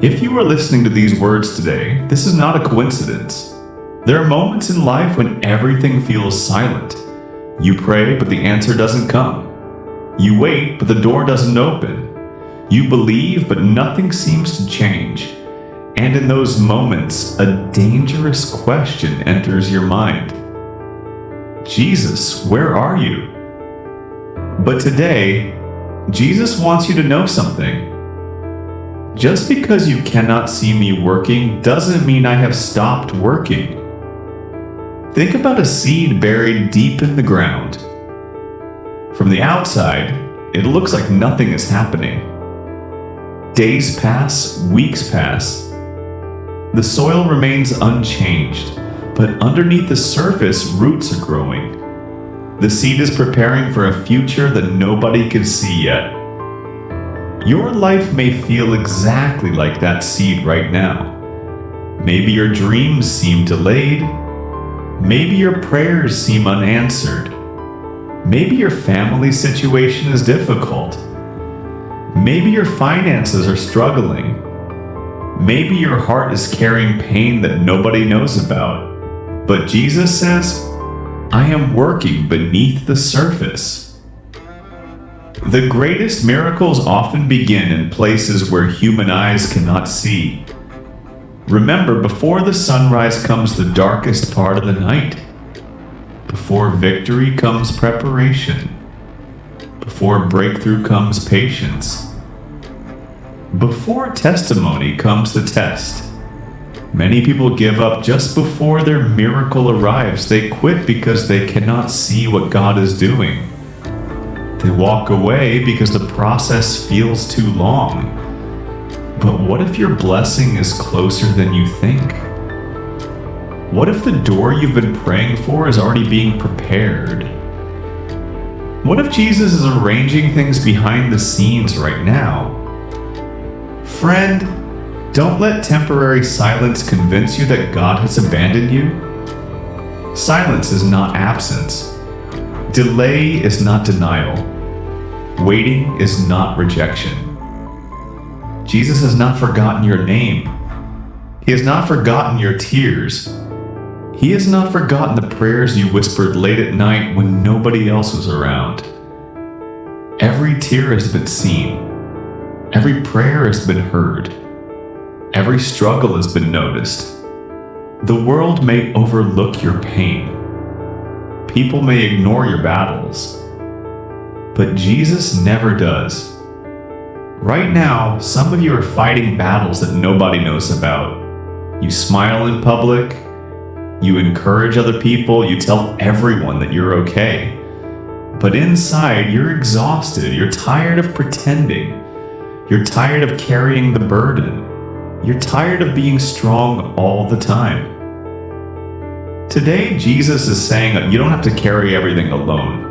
If you are listening to these words today, this is not a coincidence. There are moments in life when everything feels silent. You pray, but the answer doesn't come. You wait, but the door doesn't open. You believe, but nothing seems to change. And in those moments, a dangerous question enters your mind. Jesus, where are you? But today, Jesus wants you to know something. Just because you cannot see me working doesn't mean I have stopped working. Think about a seed buried deep in the ground. From the outside, it looks like nothing is happening. Days pass, weeks pass. The soil remains unchanged, but underneath the surface, roots are growing. The seed is preparing for a future that nobody can see yet. Your life may feel exactly like that seed right now. Maybe your dreams seem delayed. Maybe your prayers seem unanswered. Maybe your family situation is difficult. Maybe your finances are struggling. Maybe your heart is carrying pain that nobody knows about. But Jesus says, I am working beneath the surface. The greatest miracles often begin in places where human eyes cannot see. Remember, before the sunrise comes the darkest part of the night. Before victory comes preparation. Before breakthrough comes patience. Before testimony comes the test. Many people give up just before their miracle arrives. They quit because they cannot see what God is doing. They walk away because the process feels too long. But what if your blessing is closer than you think? What if the door you've been praying for is already being prepared? What if Jesus is arranging things behind the scenes right now? Friend, don't let temporary silence convince you that God has abandoned you. Silence is not absence. Delay is not denial. Waiting is not rejection. Jesus has not forgotten your name. He has not forgotten your tears. He has not forgotten the prayers you whispered late at night when nobody else was around. Every tear has been seen. Every prayer has been heard. Every struggle has been noticed. The world may overlook your pain. People may ignore your battles. But Jesus never does. Right now, some of you are fighting battles that nobody knows about. You smile in public. You encourage other people. You tell everyone that you're okay. But inside, you're exhausted. You're tired of pretending. You're tired of carrying the burden. You're tired of being strong all the time. Today, Jesus is saying that you don't have to carry everything alone.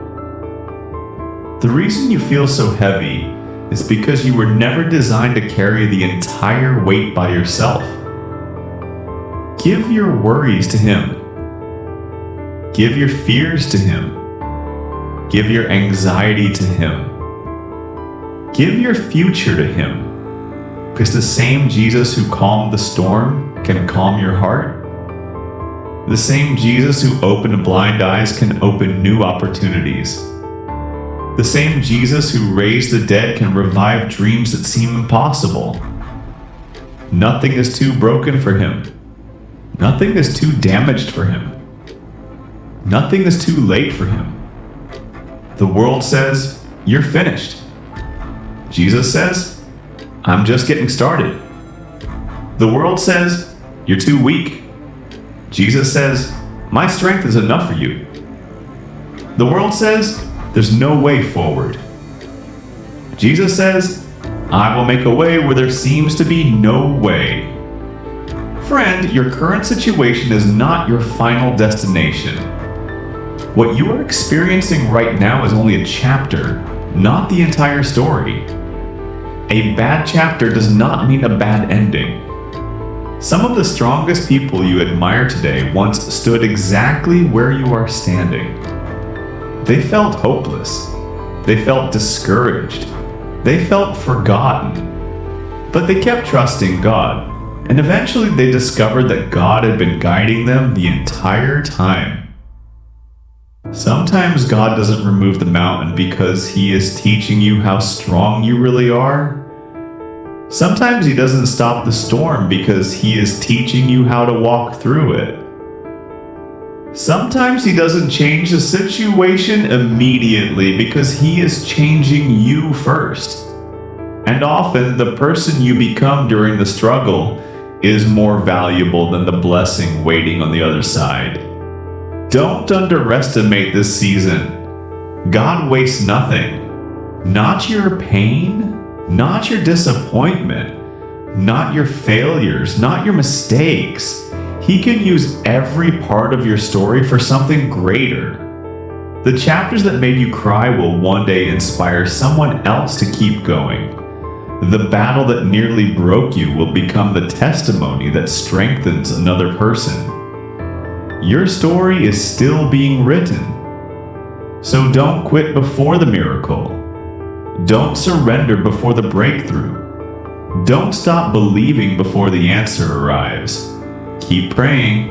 The reason you feel so heavy is because you were never designed to carry the entire weight by yourself. Give your worries to Him. Give your fears to Him. Give your anxiety to Him. Give your future to Him. Because the same Jesus who calmed the storm can calm your heart. The same Jesus who opened blind eyes can open new opportunities. The same Jesus who raised the dead can revive dreams that seem impossible. Nothing is too broken for Him. Nothing is too damaged for Him. Nothing is too late for Him. The world says, you're finished. Jesus says, I'm just getting started. The world says, you're too weak. Jesus says, my strength is enough for you. The world says, there's no way forward. Jesus says, I will make a way where there seems to be no way. Friend, your current situation is not your final destination. What you are experiencing right now is only a chapter, not the entire story. A bad chapter does not mean a bad ending. Some of the strongest people you admire today once stood exactly where you are standing. They felt hopeless. They felt discouraged. They felt forgotten. But they kept trusting God, and eventually they discovered that God had been guiding them the entire time. Sometimes God doesn't remove the mountain because He is teaching you how strong you really are. Sometimes He doesn't stop the storm because He is teaching you how to walk through it. Sometimes He doesn't change the situation immediately because He is changing you first. And often the person you become during the struggle is more valuable than the blessing waiting on the other side. Don't underestimate this season. God wastes nothing. Not your pain, not your disappointment, not your failures, not your mistakes. He can use every part of your story for something greater. The chapters that made you cry will one day inspire someone else to keep going. The battle that nearly broke you will become the testimony that strengthens another person. Your story is still being written. So don't quit before the miracle. Don't surrender before the breakthrough. Don't stop believing before the answer arrives. Keep praying.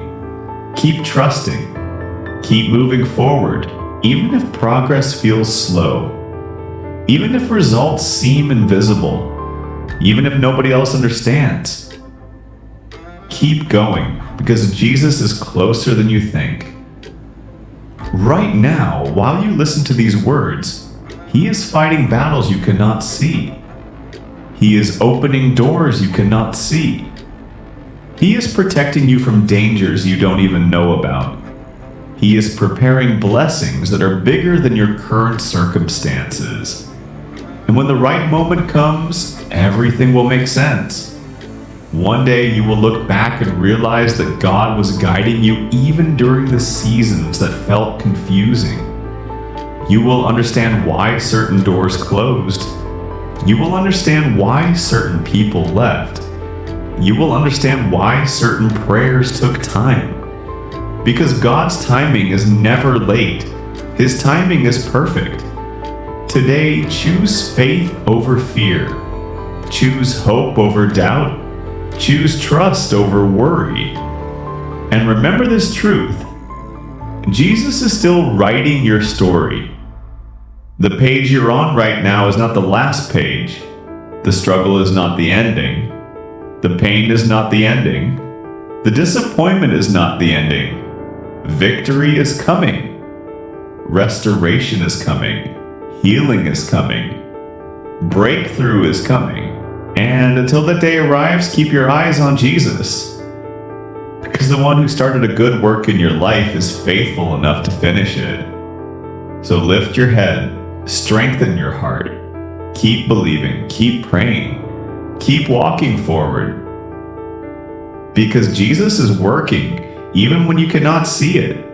Keep trusting. Keep moving forward, even if progress feels slow. Even if results seem invisible. Even if nobody else understands. Keep going, because Jesus is closer than you think. Right now, while you listen to these words, He is fighting battles you cannot see. He is opening doors you cannot see. He is protecting you from dangers you don't even know about. He is preparing blessings that are bigger than your current circumstances. And when the right moment comes, everything will make sense. One day you will look back and realize that God was guiding you even during the seasons that felt confusing. You will understand why certain doors closed. You will understand why certain people left. You will understand why certain prayers took time. Because God's timing is never late. His timing is perfect. Today, choose faith over fear. Choose hope over doubt. Choose trust over worry. And remember this truth. Jesus is still writing your story. The page you're on right now is not the last page. The struggle is not the ending. The pain is not the ending. The disappointment is not the ending. Victory is coming. Restoration is coming. Healing is coming. Breakthrough is coming. And until that day arrives, keep your eyes on Jesus. Because the one who started a good work in your life is faithful enough to finish it. So lift your head, strengthen your heart, keep believing, keep praying, keep walking forward. Because Jesus is working even when you cannot see it.